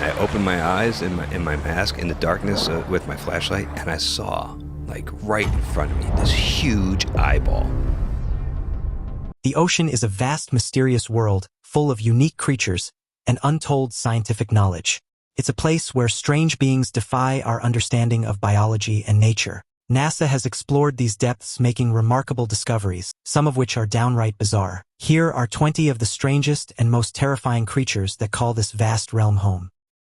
I opened my eyes in my mask in the darkness with my flashlight, and I saw, like right in front of me, this huge eyeball. The ocean is a vast, mysterious world full of unique creatures and untold scientific knowledge. It's a place where strange beings defy our understanding of biology and nature. NASA has explored these depths, making remarkable discoveries, some of which are downright bizarre. Here are 20 of the strangest and most terrifying creatures that call this vast realm home.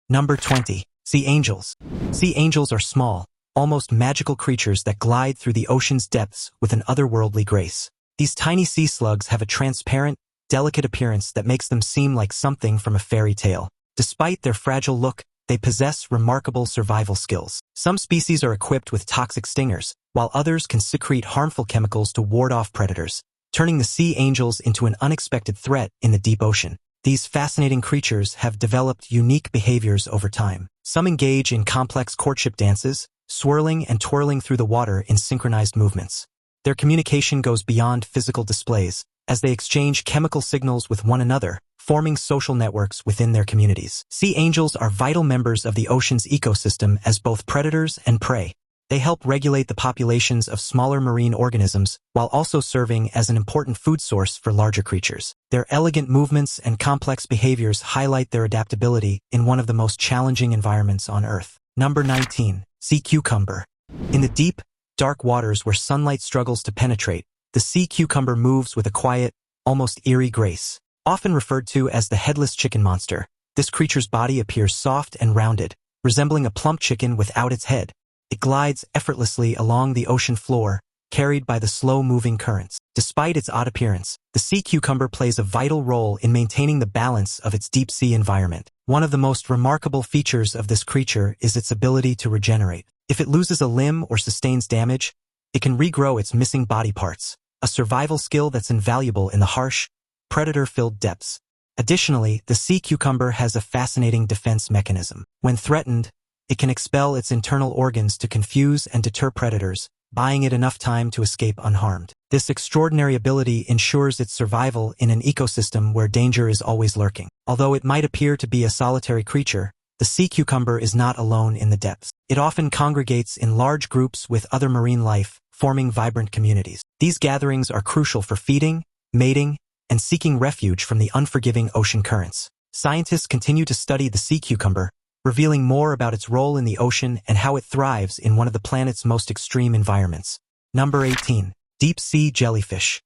Number 20. Sea angels. Sea angels are small, almost magical creatures that glide through the ocean's depths with an otherworldly grace. These tiny sea slugs have a transparent, delicate appearance that makes them seem like something from a fairy tale. Despite their fragile look, they possess remarkable survival skills. Some species are equipped with toxic stingers, while others can secrete harmful chemicals to ward off predators, turning the sea angels into an unexpected threat in the deep ocean. These fascinating creatures have developed unique behaviors over time. Some engage in complex courtship dances, swirling and twirling through the water in synchronized movements. Their communication goes beyond physical displays, as they exchange chemical signals with one another, forming social networks within their communities. Sea angels are vital members of the ocean's ecosystem as both predators and prey. They help regulate the populations of smaller marine organisms while also serving as an important food source for larger creatures. Their elegant movements and complex behaviors highlight their adaptability in one of the most challenging environments on Earth. Number 19. Sea cucumber. In the deep, dark waters where sunlight struggles to penetrate, the sea cucumber moves with a quiet, almost eerie grace. Often referred to as the headless chicken monster, this creature's body appears soft and rounded, resembling a plump chicken without its head. It glides effortlessly along the ocean floor, carried by the slow-moving currents. Despite its odd appearance, the sea cucumber plays a vital role in maintaining the balance of its deep-sea environment. One of the most remarkable features of this creature is its ability to regenerate. If it loses a limb or sustains damage, it can regrow its missing body parts, a survival skill that's invaluable in the harsh, predator-filled depths. Additionally, the sea cucumber has a fascinating defense mechanism. When threatened, it can expel its internal organs to confuse and deter predators, buying it enough time to escape unharmed. This extraordinary ability ensures its survival in an ecosystem where danger is always lurking. Although it might appear to be a solitary creature, the sea cucumber is not alone in the depths. It often congregates in large groups with other marine life, forming vibrant communities. These gatherings are crucial for feeding, mating, and seeking refuge from the unforgiving ocean currents. Scientists continue to study the sea cucumber, revealing more about its role in the ocean and how it thrives in one of the planet's most extreme environments. Number 18. Deep sea jellyfish.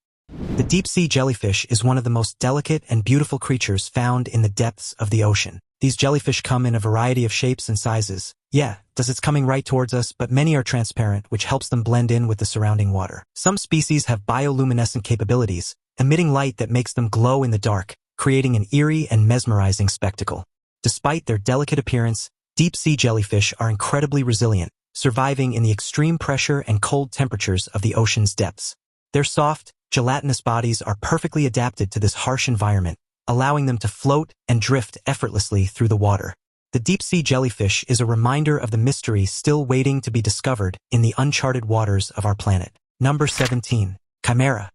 The deep sea jellyfish is one of the most delicate and beautiful creatures found in the depths of the ocean. These jellyfish come in a variety of shapes and sizes. It's coming right towards us, but many are transparent, which helps them blend in with the surrounding water. Some species have bioluminescent capabilities, emitting light that makes them glow in the dark, creating an eerie and mesmerizing spectacle. Despite their delicate appearance, deep-sea jellyfish are incredibly resilient, surviving in the extreme pressure and cold temperatures of the ocean's depths. Their soft, gelatinous bodies are perfectly adapted to this harsh environment, allowing them to float and drift effortlessly through the water. The deep-sea jellyfish is a reminder of the mystery still waiting to be discovered in the uncharted waters of our planet. Number 17. Chimera.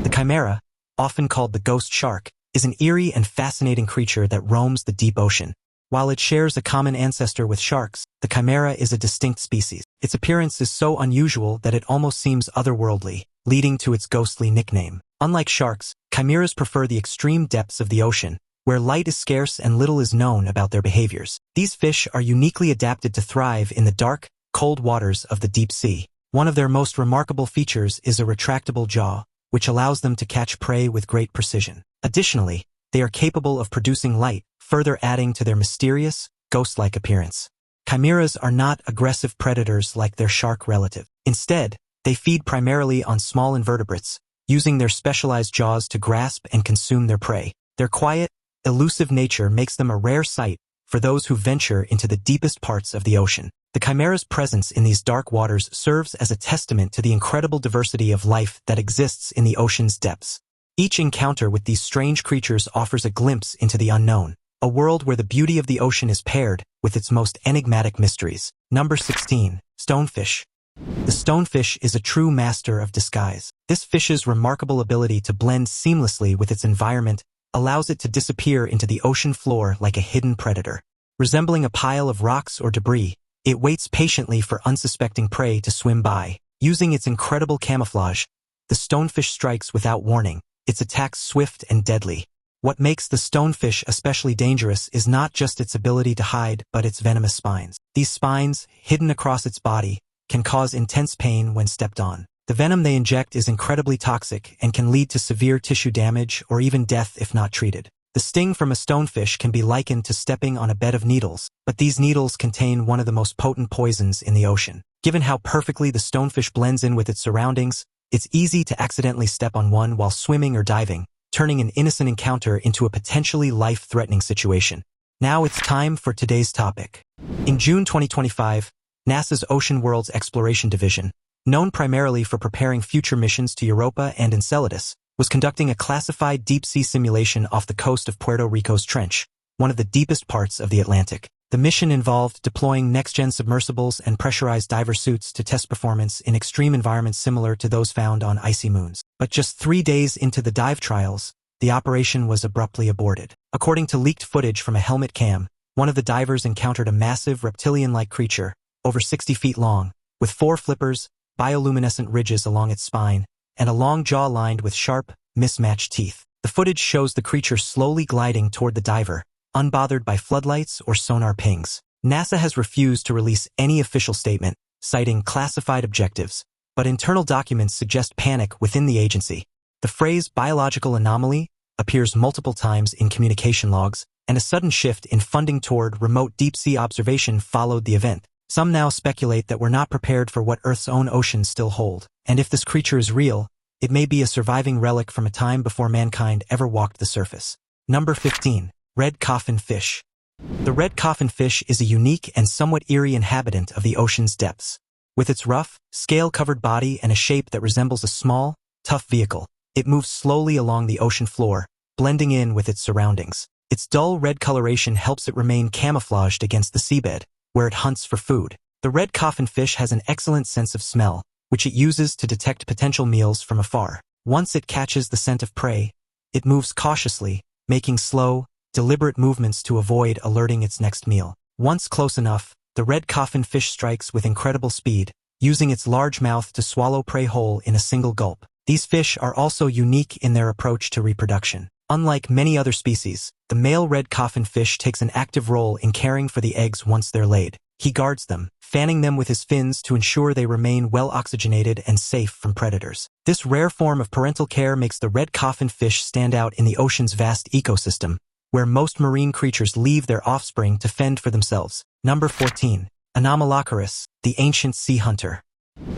The chimera, often called the ghost shark, is an eerie and fascinating creature that roams the deep ocean. While it shares a common ancestor with sharks, the chimera is a distinct species. Its appearance is so unusual that it almost seems otherworldly, leading to its ghostly nickname. Unlike sharks, chimeras prefer the extreme depths of the ocean, where light is scarce and little is known about their behaviors. These fish are uniquely adapted to thrive in the dark, cold waters of the deep sea. One of their most remarkable features is a retractable jaw, which allows them to catch prey with great precision. Additionally, they are capable of producing light, further adding to their mysterious, ghost-like appearance. Chimeras are not aggressive predators like their shark relative. Instead, they feed primarily on small invertebrates, using their specialized jaws to grasp and consume their prey. Their quiet, elusive nature makes them a rare sight for those who venture into the deepest parts of the ocean. The chimera's presence in these dark waters serves as a testament to the incredible diversity of life that exists in the ocean's depths. Each encounter with these strange creatures offers a glimpse into the unknown, a world where the beauty of the ocean is paired with its most enigmatic mysteries. Number 16. Stonefish. The stonefish is a true master of disguise. This fish's remarkable ability to blend seamlessly with its environment allows it to disappear into the ocean floor like a hidden predator. Resembling a pile of rocks or debris, it waits patiently for unsuspecting prey to swim by. Using its incredible camouflage, the stonefish strikes without warning, its attacks swift and deadly. What makes the stonefish especially dangerous is not just its ability to hide, but its venomous spines. These spines, hidden across its body, can cause intense pain when stepped on. The venom they inject is incredibly toxic and can lead to severe tissue damage or even death if not treated. The sting from a stonefish can be likened to stepping on a bed of needles, but these needles contain one of the most potent poisons in the ocean. Given how perfectly the stonefish blends in with its surroundings, it's easy to accidentally step on one while swimming or diving, turning an innocent encounter into a potentially life-threatening situation. Now it's time for today's topic. In June 2025, NASA's Ocean Worlds Exploration Division, known primarily for preparing future missions to Europa and Enceladus, was conducting a classified deep-sea simulation off the coast of Puerto Rico's Trench, one of the deepest parts of the Atlantic. The mission involved deploying next-gen submersibles and pressurized diver suits to test performance in extreme environments similar to those found on icy moons. But just 3 days into the dive trials, the operation was abruptly aborted. According to leaked footage from a helmet cam, one of the divers encountered a massive reptilian-like creature, over 60 feet long, with 4 flippers, bioluminescent ridges along its spine, and a long jaw lined with sharp, mismatched teeth. The footage shows the creature slowly gliding toward the diver, unbothered by floodlights or sonar pings. NASA has refused to release any official statement, citing classified objectives, but internal documents suggest panic within the agency. The phrase biological anomaly appears multiple times in communication logs, and a sudden shift in funding toward remote deep-sea observation followed the event. Some now speculate that we're not prepared for what Earth's own oceans still hold, and if this creature is real, it may be a surviving relic from a time before mankind ever walked the surface. Number 15. Red Coffin Fish. The red coffin fish is a unique and somewhat eerie inhabitant of the ocean's depths. With its rough, scale-covered body and a shape that resembles a small, tough vehicle, it moves slowly along the ocean floor, blending in with its surroundings. Its dull red coloration helps it remain camouflaged against the seabed, where it hunts for food. The red coffin fish has an excellent sense of smell, which it uses to detect potential meals from afar. Once it catches the scent of prey, it moves cautiously, making slow, deliberate movements to avoid alerting its next meal. Once close enough, the red coffin fish strikes with incredible speed, using its large mouth to swallow prey whole in a single gulp. These fish are also unique in their approach to reproduction. Unlike many other species, the male red coffin fish takes an active role in caring for the eggs once they're laid. He guards them, fanning them with his fins to ensure they remain well oxygenated and safe from predators. This rare form of parental care makes the red coffin fish stand out in the ocean's vast ecosystem, where most marine creatures leave their offspring to fend for themselves. Number 14. Anomalocaris, the ancient sea hunter.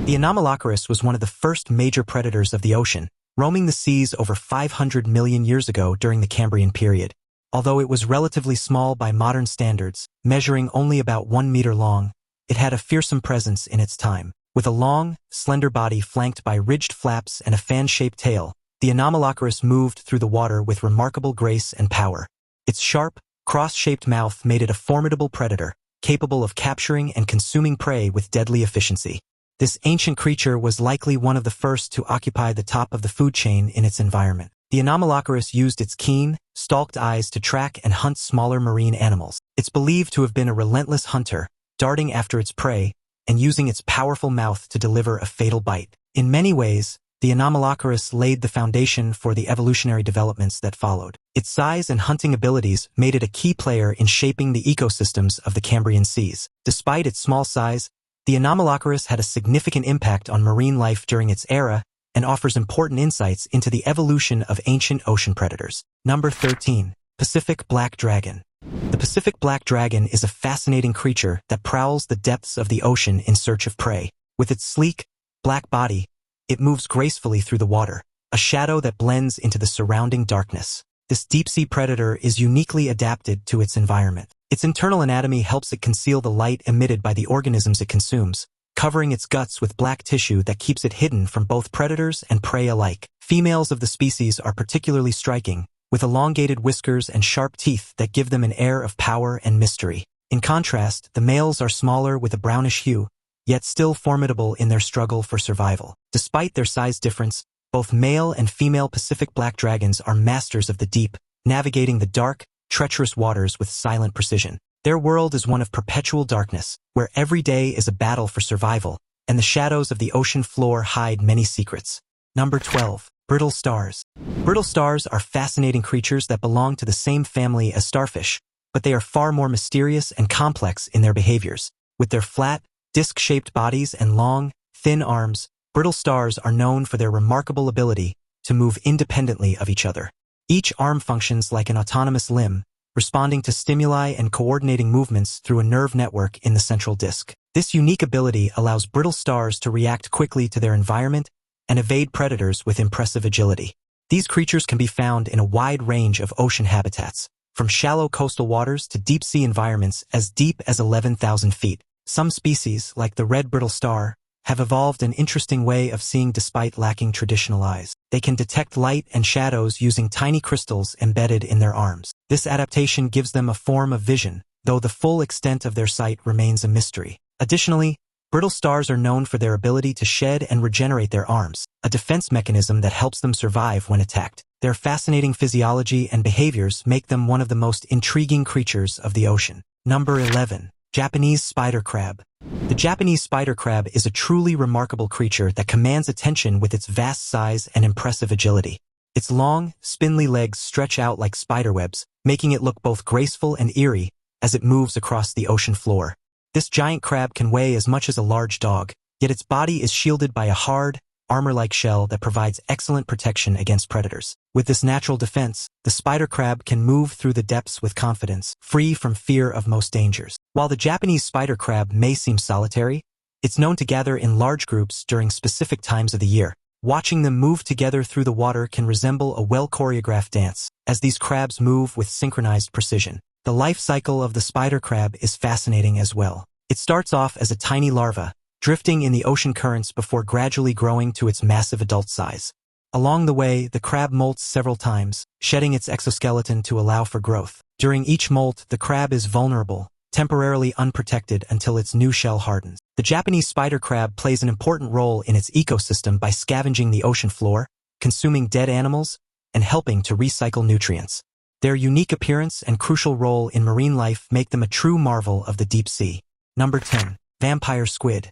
The Anomalocaris was one of the first major predators of the ocean, roaming the seas over 500 million years ago during the Cambrian period. Although it was relatively small by modern standards, measuring only about 1 meter long, it had a fearsome presence in its time. With a long, slender body flanked by ridged flaps and a fan-shaped tail, the Anomalocaris moved through the water with remarkable grace and power. Its sharp, cross-shaped mouth made it a formidable predator, capable of capturing and consuming prey with deadly efficiency. This ancient creature was likely one of the first to occupy the top of the food chain in its environment. The Anomalocaris used its keen, stalked eyes to track and hunt smaller marine animals. It's believed to have been a relentless hunter, darting after its prey and using its powerful mouth to deliver a fatal bite. In many ways, the Anomalocaris laid the foundation for the evolutionary developments that followed. Its size and hunting abilities made it a key player in shaping the ecosystems of the Cambrian seas. Despite its small size, the Anomalocaris had a significant impact on marine life during its era and offers important insights into the evolution of ancient ocean predators. Number 13. Pacific Black Dragon. The Pacific Black Dragon is a fascinating creature that prowls the depths of the ocean in search of prey. With its sleek, black body, it moves gracefully through the water, a shadow that blends into the surrounding darkness. This deep-sea predator is uniquely adapted to its environment. Its internal anatomy helps it conceal the light emitted by the organisms it consumes, covering its guts with black tissue that keeps it hidden from both predators and prey alike. Females of the species are particularly striking, with elongated whiskers and sharp teeth that give them an air of power and mystery. In contrast, the males are smaller with a brownish hue, yet still formidable in their struggle for survival. Despite their size difference, both male and female Pacific black dragons are masters of the deep, navigating the dark, treacherous waters with silent precision. Their world is one of perpetual darkness, where every day is a battle for survival, and the shadows of the ocean floor hide many secrets. Number 12. Brittle Stars. Brittle stars are fascinating creatures that belong to the same family as starfish, but they are far more mysterious and complex in their behaviors. With their flat, disc-shaped bodies and long, thin arms, brittle stars are known for their remarkable ability to move independently of each other. Each arm functions like an autonomous limb, responding to stimuli and coordinating movements through a nerve network in the central disc. This unique ability allows brittle stars to react quickly to their environment and evade predators with impressive agility. These creatures can be found in a wide range of ocean habitats, from shallow coastal waters to deep-sea environments as deep as 11,000 feet. Some species, like the red brittle star, have evolved an interesting way of seeing despite lacking traditional eyes. They can detect light and shadows using tiny crystals embedded in their arms. This adaptation gives them a form of vision, though the full extent of their sight remains a mystery. Additionally, brittle stars are known for their ability to shed and regenerate their arms, a defense mechanism that helps them survive when attacked. Their fascinating physiology and behaviors make them one of the most intriguing creatures of the ocean. Number 11. Japanese spider crab. The Japanese spider crab is a truly remarkable creature that commands attention with its vast size and impressive agility. Its long, spindly legs stretch out like spiderwebs, making it look both graceful and eerie as it moves across the ocean floor. This giant crab can weigh as much as a large dog, yet its body is shielded by a hard, armor-like shell that provides excellent protection against predators. With this natural defense, the spider crab can move through the depths with confidence, free from fear of most dangers. While the Japanese spider crab may seem solitary, it's known to gather in large groups during specific times of the year. Watching them move together through the water can resemble a well-choreographed dance, as these crabs move with synchronized precision. The life cycle of the spider crab is fascinating as well. It starts off as a tiny larva, drifting in the ocean currents before gradually growing to its massive adult size. Along the way, the crab molts several times, shedding its exoskeleton to allow for growth. During each molt, the crab is vulnerable, temporarily unprotected until its new shell hardens. The Japanese spider crab plays an important role in its ecosystem by scavenging the ocean floor, consuming dead animals, and helping to recycle nutrients. Their unique appearance and crucial role in marine life make them a true marvel of the deep sea. Number 10. Vampire squid.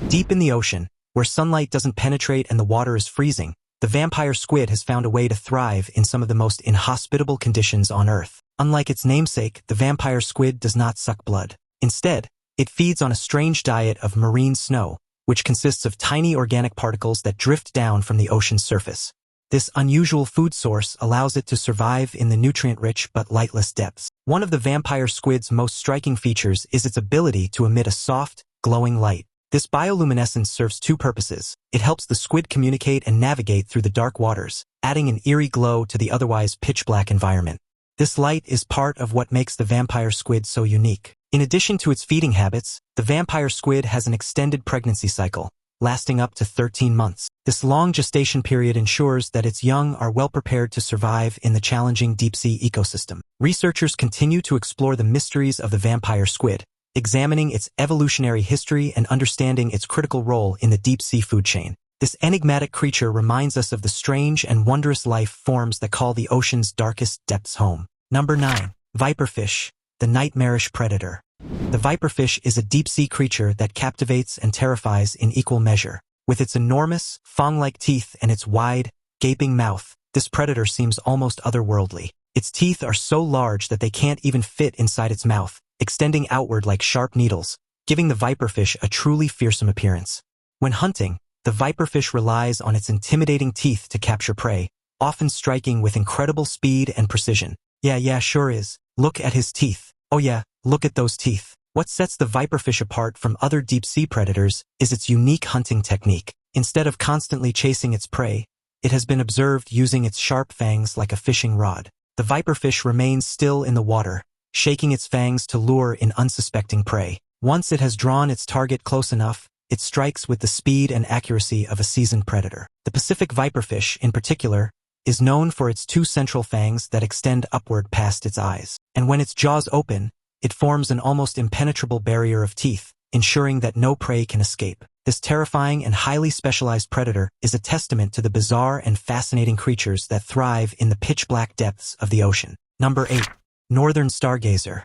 Deep in the ocean, where sunlight doesn't penetrate and the water is freezing, the vampire squid has found a way to thrive in some of the most inhospitable conditions on Earth. Unlike its namesake, the vampire squid does not suck blood. Instead, it feeds on a strange diet of marine snow, which consists of tiny organic particles that drift down from the ocean's surface. This unusual food source allows it to survive in the nutrient-rich but lightless depths. One of the vampire squid's most striking features is its ability to emit a soft, glowing light. This bioluminescence serves two purposes. It helps the squid communicate and navigate through the dark waters, adding an eerie glow to the otherwise pitch-black environment. This light is part of what makes the vampire squid so unique. In addition to its feeding habits, the vampire squid has an extended pregnancy cycle, lasting up to 13 months. This long gestation period ensures that its young are well prepared to survive in the challenging deep-sea ecosystem. Researchers continue to explore the mysteries of the vampire squid, examining its evolutionary history and understanding its critical role in the deep-sea food chain. This enigmatic creature reminds us of the strange and wondrous life forms that call the ocean's darkest depths home. Number 9. Viperfish, the nightmarish predator. The viperfish is a deep-sea creature that captivates and terrifies in equal measure. With its enormous, fang-like teeth and its wide, gaping mouth, this predator seems almost otherworldly. Its teeth are so large that they can't even fit inside its mouth, extending outward like sharp needles, giving the viperfish a truly fearsome appearance. When hunting, the viperfish relies on its intimidating teeth to capture prey, often striking with incredible speed and precision. Yeah, sure is. Look at his teeth. Oh yeah, look at those teeth. What sets the viperfish apart from other deep-sea predators is its unique hunting technique. Instead of constantly chasing its prey, it has been observed using its sharp fangs like a fishing rod. The viperfish remains still in the water, shaking its fangs to lure in unsuspecting prey. Once it has drawn its target close enough, it strikes with the speed and accuracy of a seasoned predator. The Pacific viperfish, in particular, is known for its two central fangs that extend upward past its eyes. And when its jaws open, it forms an almost impenetrable barrier of teeth, ensuring that no prey can escape. This terrifying and highly specialized predator is a testament to the bizarre and fascinating creatures that thrive in the pitch-black depths of the ocean. Number 8. Northern Stargazer.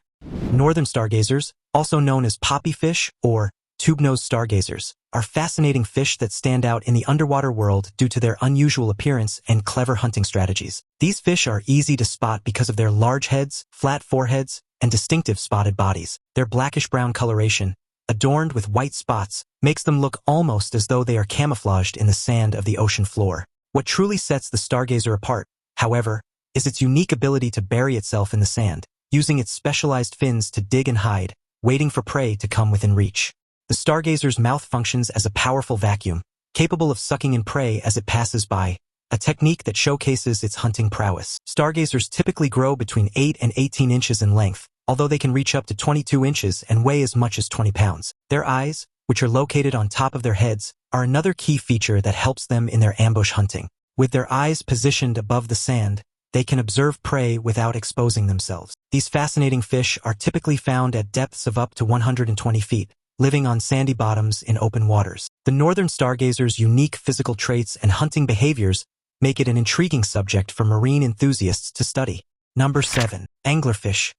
Northern stargazers, also known as poppy fish or tube-nosed stargazers, are fascinating fish that stand out in the underwater world due to their unusual appearance and clever hunting strategies. These fish are easy to spot because of their large heads, flat foreheads, and distinctive spotted bodies. Their blackish-brown coloration, adorned with white spots, makes them look almost as though they are camouflaged in the sand of the ocean floor. What truly sets the stargazer apart, however, is its unique ability to bury itself in the sand, using its specialized fins to dig and hide, waiting for prey to come within reach. The stargazer's mouth functions as a powerful vacuum, capable of sucking in prey as it passes by, a technique that showcases its hunting prowess. Stargazers typically grow between 8 and 18 inches in length, although they can reach up to 22 inches and weigh as much as 20 pounds. Their eyes, which are located on top of their heads, are another key feature that helps them in their ambush hunting. With their eyes positioned above the sand, they can observe prey without exposing themselves. These fascinating fish are typically found at depths of up to 120 feet, living on sandy bottoms in open waters. The northern stargazer's unique physical traits and hunting behaviors make it an intriguing subject for marine enthusiasts to study. Number 7. Anglerfish.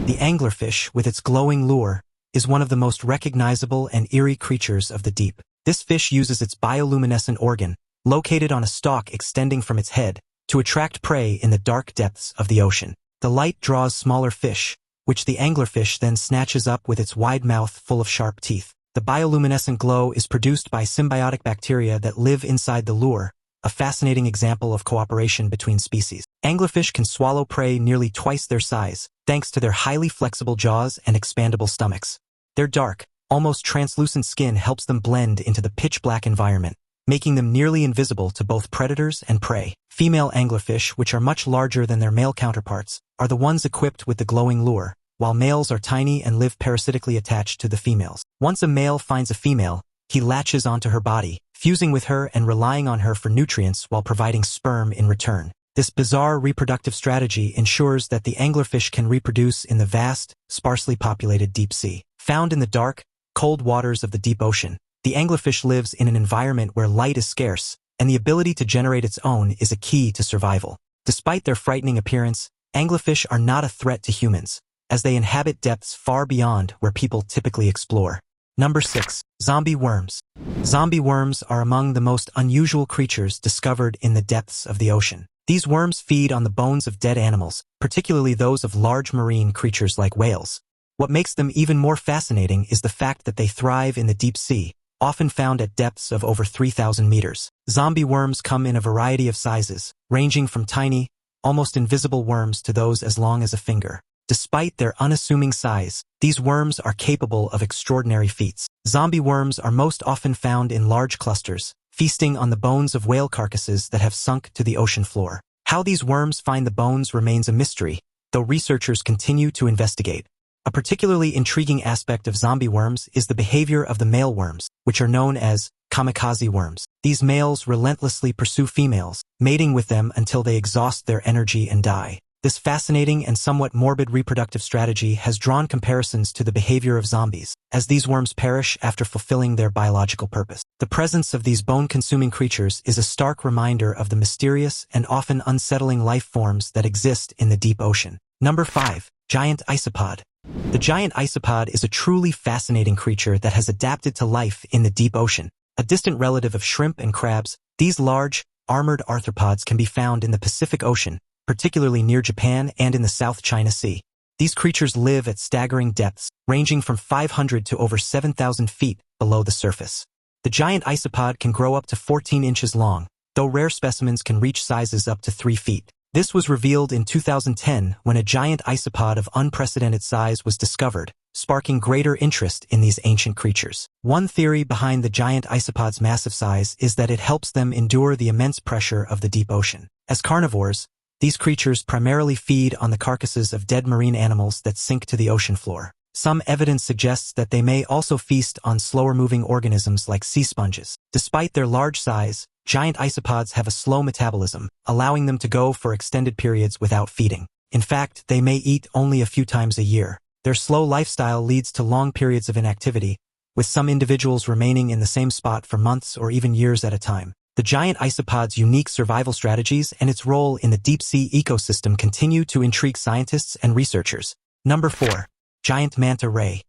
The anglerfish, with its glowing lure, is one of the most recognizable and eerie creatures of the deep. This fish uses its bioluminescent organ, located on a stalk extending from its head, to attract prey in the dark depths of the ocean. The light draws smaller fish, which the anglerfish then snatches up with its wide mouth full of sharp teeth. The bioluminescent glow is produced by symbiotic bacteria that live inside the lure, a fascinating example of cooperation between species. Anglerfish can swallow prey nearly twice their size, thanks to their highly flexible jaws and expandable stomachs. Their dark, almost translucent skin helps them blend into the pitch-black environment, making them nearly invisible to both predators and prey. Female anglerfish, which are much larger than their male counterparts, are the ones equipped with the glowing lure, while males are tiny and live parasitically attached to the females. Once a male finds a female, he latches onto her body, fusing with her and relying on her for nutrients while providing sperm in return. This bizarre reproductive strategy ensures that the anglerfish can reproduce in the vast, sparsely populated deep sea. Found in the dark, cold waters of the deep ocean, the anglerfish lives in an environment where light is scarce, and the ability to generate its own is a key to survival. Despite their frightening appearance, anglerfish are not a threat to humans, as they inhabit depths far beyond where people typically explore. Number 6. Zombie worms. Zombie worms are among the most unusual creatures discovered in the depths of the ocean. These worms feed on the bones of dead animals, particularly those of large marine creatures like whales. What makes them even more fascinating is the fact that they thrive in the deep sea, often found at depths of over 3,000 meters. Zombie worms come in a variety of sizes, ranging from tiny, almost invisible worms to those as long as a finger. Despite their unassuming size, these worms are capable of extraordinary feats. Zombie worms are most often found in large clusters, feasting on the bones of whale carcasses that have sunk to the ocean floor. How these worms find the bones remains a mystery, though researchers continue to investigate. A particularly intriguing aspect of zombie worms is the behavior of the male worms, which are known as kamikaze worms. These males relentlessly pursue females, mating with them until they exhaust their energy and die. This fascinating and somewhat morbid reproductive strategy has drawn comparisons to the behavior of zombies, as these worms perish after fulfilling their biological purpose. The presence of these bone-consuming creatures is a stark reminder of the mysterious and often unsettling life forms that exist in the deep ocean. Number 5. Giant isopod. The giant isopod is a truly fascinating creature that has adapted to life in the deep ocean. A distant relative of shrimp and crabs, these large, armored arthropods can be found in the Pacific Ocean, particularly near Japan and in the South China Sea. These creatures live at staggering depths, ranging from 500 to over 7,000 feet below the surface. The giant isopod can grow up to 14 inches long, though rare specimens can reach sizes up to 3 feet. This was revealed in 2010 when a giant isopod of unprecedented size was discovered, sparking greater interest in these ancient creatures. One theory behind the giant isopod's massive size is that it helps them endure the immense pressure of the deep ocean. As carnivores, these creatures primarily feed on the carcasses of dead marine animals that sink to the ocean floor. Some evidence suggests that they may also feast on slower-moving organisms like sea sponges. Despite their large size, giant isopods have a slow metabolism, allowing them to go for extended periods without feeding. In fact, they may eat only a few times a year. Their slow lifestyle leads to long periods of inactivity, with some individuals remaining in the same spot for months or even years at a time. The giant isopod's unique survival strategies and its role in the deep-sea ecosystem continue to intrigue scientists and researchers. Number 4. Giant manta ray.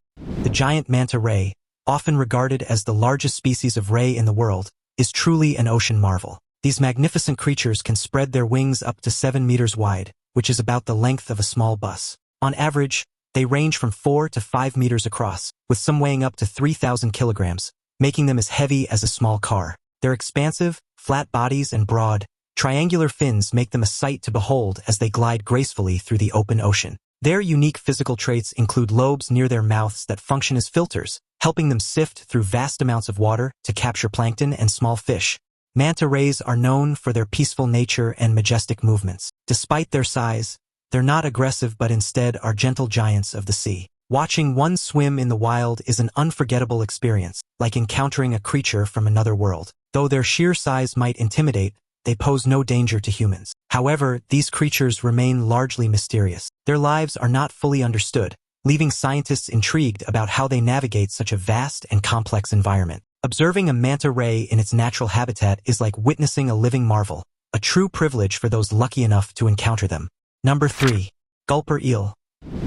The giant manta ray, often regarded as the largest species of ray in the world, is truly an ocean marvel. These magnificent creatures can spread their wings up to 7 meters wide, which is about the length of a small bus. On average, they range from 4 to 5 meters across, with some weighing up to 3,000 kilograms, making them as heavy as a small car. Their expansive, flat bodies and broad, triangular fins make them a sight to behold as they glide gracefully through the open ocean. Their unique physical traits include lobes near their mouths that function as filters, helping them sift through vast amounts of water to capture plankton and small fish. Manta rays are known for their peaceful nature and majestic movements. Despite their size, they're not aggressive but instead are gentle giants of the sea. Watching one swim in the wild is an unforgettable experience, like encountering a creature from another world. Though their sheer size might intimidate, they pose no danger to humans. However, these creatures remain largely mysterious. Their lives are not fully understood, leaving scientists intrigued about how they navigate such a vast and complex environment. Observing a manta ray in its natural habitat is like witnessing a living marvel, a true privilege for those lucky enough to encounter them. Number 3. Gulper eel.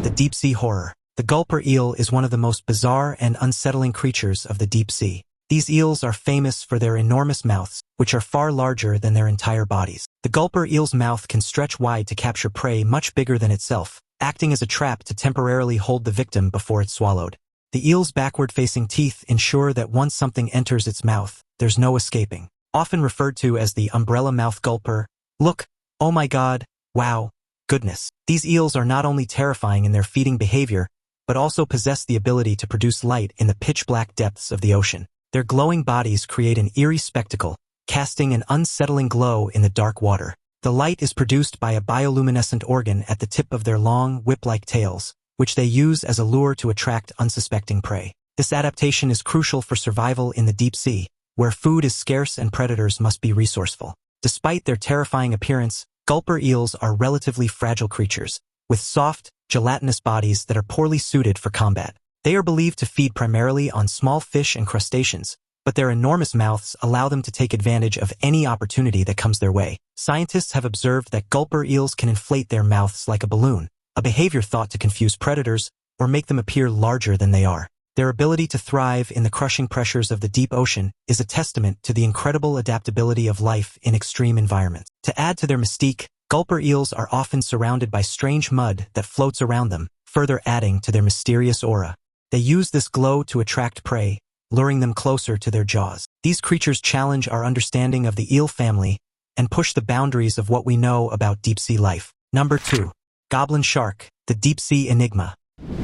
The deep sea horror. The gulper eel is one of the most bizarre and unsettling creatures of the deep sea. These eels are famous for their enormous mouths, which are far larger than their entire bodies. The gulper eel's mouth can stretch wide to capture prey much bigger than itself, acting as a trap to temporarily hold the victim before it's swallowed. The eel's backward-facing teeth ensure that once something enters its mouth, there's no escaping. Often referred to as the umbrella mouth gulper. Look, oh my god, wow, goodness. These eels are not only terrifying in their feeding behavior, but also possess the ability to produce light in the pitch-black depths of the ocean. Their glowing bodies create an eerie spectacle, casting an unsettling glow in the dark water. The light is produced by a bioluminescent organ at the tip of their long, whip-like tails, which they use as a lure to attract unsuspecting prey. This adaptation is crucial for survival in the deep sea, where food is scarce and predators must be resourceful. Despite their terrifying appearance, gulper eels are relatively fragile creatures, with soft, gelatinous bodies that are poorly suited for combat. They are believed to feed primarily on small fish and crustaceans, but their enormous mouths allow them to take advantage of any opportunity that comes their way. Scientists have observed that gulper eels can inflate their mouths like a balloon, a behavior thought to confuse predators or make them appear larger than they are. Their ability to thrive in the crushing pressures of the deep ocean is a testament to the incredible adaptability of life in extreme environments. To add to their mystique, gulper eels are often surrounded by strange mud that floats around them, further adding to their mysterious aura. They use this glow to attract prey, luring them closer to their jaws. These creatures challenge our understanding of the eel family and push the boundaries of what we know about deep-sea life. Number 2. Goblin shark, the deep-sea enigma.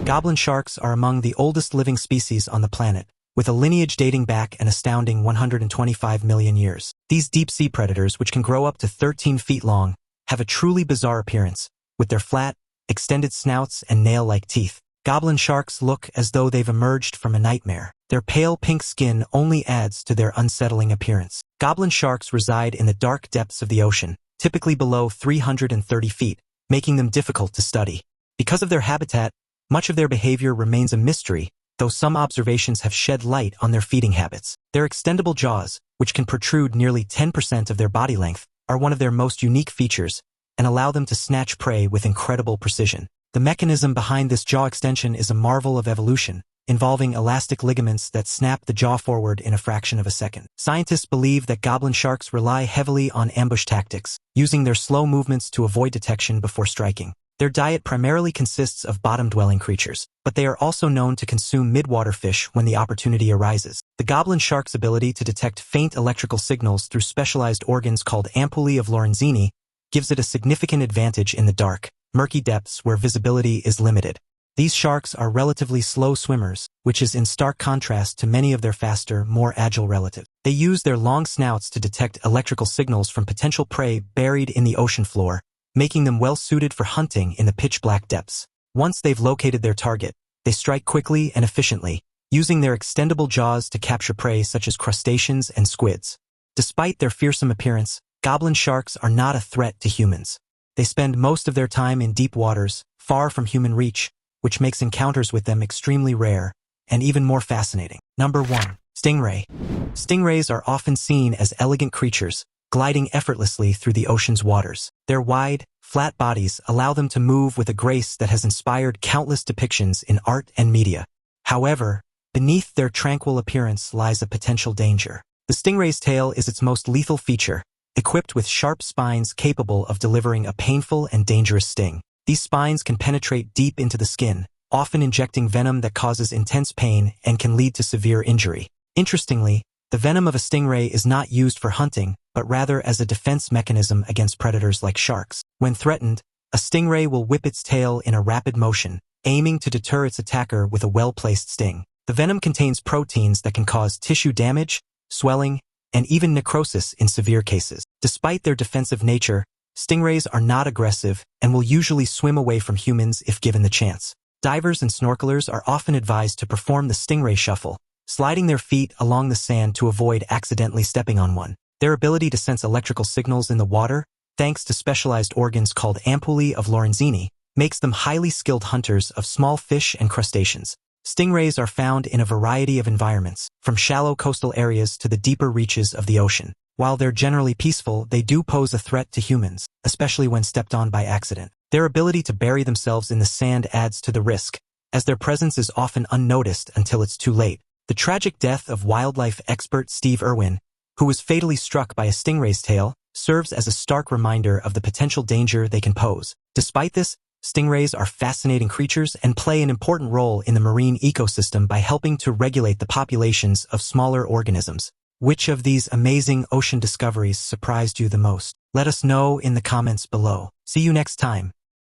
Goblin sharks are among the oldest living species on the planet, with a lineage dating back an astounding 125 million years. These deep-sea predators, which can grow up to 13 feet long, have a truly bizarre appearance, with their flat, extended snouts and nail-like teeth. Goblin sharks look as though they've emerged from a nightmare. Their pale pink skin only adds to their unsettling appearance. Goblin sharks reside in the dark depths of the ocean, typically below 330 feet, making them difficult to study. Because of their habitat, much of their behavior remains a mystery, though some observations have shed light on their feeding habits. Their extendable jaws, which can protrude nearly 10% of their body length, are one of their most unique features and allow them to snatch prey with incredible precision. The mechanism behind this jaw extension is a marvel of evolution, involving elastic ligaments that snap the jaw forward in a fraction of a second. Scientists believe that goblin sharks rely heavily on ambush tactics, using their slow movements to avoid detection before striking. Their diet primarily consists of bottom-dwelling creatures, but they are also known to consume mid-water fish when the opportunity arises. The goblin shark's ability to detect faint electrical signals through specialized organs called ampullae of Lorenzini gives it a significant advantage in the dark, murky depths where visibility is limited. These sharks are relatively slow swimmers, which is in stark contrast to many of their faster, more agile relatives. They use their long snouts to detect electrical signals from potential prey buried in the ocean floor, making them well-suited for hunting in the pitch-black depths. Once they've located their target, they strike quickly and efficiently, using their extendable jaws to capture prey such as crustaceans and squids. Despite their fearsome appearance, goblin sharks are not a threat to humans. They spend most of their time in deep waters, far from human reach, which makes encounters with them extremely rare and even more fascinating. Number 1. Stingray. Stingrays are often seen as elegant creatures, gliding effortlessly through the ocean's waters. Their wide, flat bodies allow them to move with a grace that has inspired countless depictions in art and media. However, beneath their tranquil appearance lies a potential danger. The stingray's tail is its most lethal feature, equipped with sharp spines capable of delivering a painful and dangerous sting. These spines can penetrate deep into the skin, often injecting venom that causes intense pain and can lead to severe injury. Interestingly, the venom of a stingray is not used for hunting, but rather as a defense mechanism against predators like sharks. When threatened, a stingray will whip its tail in a rapid motion, aiming to deter its attacker with a well-placed sting. The venom contains proteins that can cause tissue damage, swelling, and even necrosis in severe cases. Despite their defensive nature, stingrays are not aggressive and will usually swim away from humans if given the chance. Divers and snorkelers are often advised to perform the stingray shuffle, sliding their feet along the sand to avoid accidentally stepping on one. Their ability to sense electrical signals in the water, thanks to specialized organs called ampullae of Lorenzini, makes them highly skilled hunters of small fish and crustaceans. Stingrays are found in a variety of environments, from shallow coastal areas to the deeper reaches of the ocean. While they're generally peaceful, they do pose a threat to humans, especially when stepped on by accident. Their ability to bury themselves in the sand adds to the risk, as their presence is often unnoticed until it's too late. The tragic death of wildlife expert Steve Irwin, who was fatally struck by a stingray's tail, serves as a stark reminder of the potential danger they can pose. Despite this, stingrays are fascinating creatures and play an important role in the marine ecosystem by helping to regulate the populations of smaller organisms. Which of these amazing ocean discoveries surprised you the most? Let us know in the comments below. See you next time.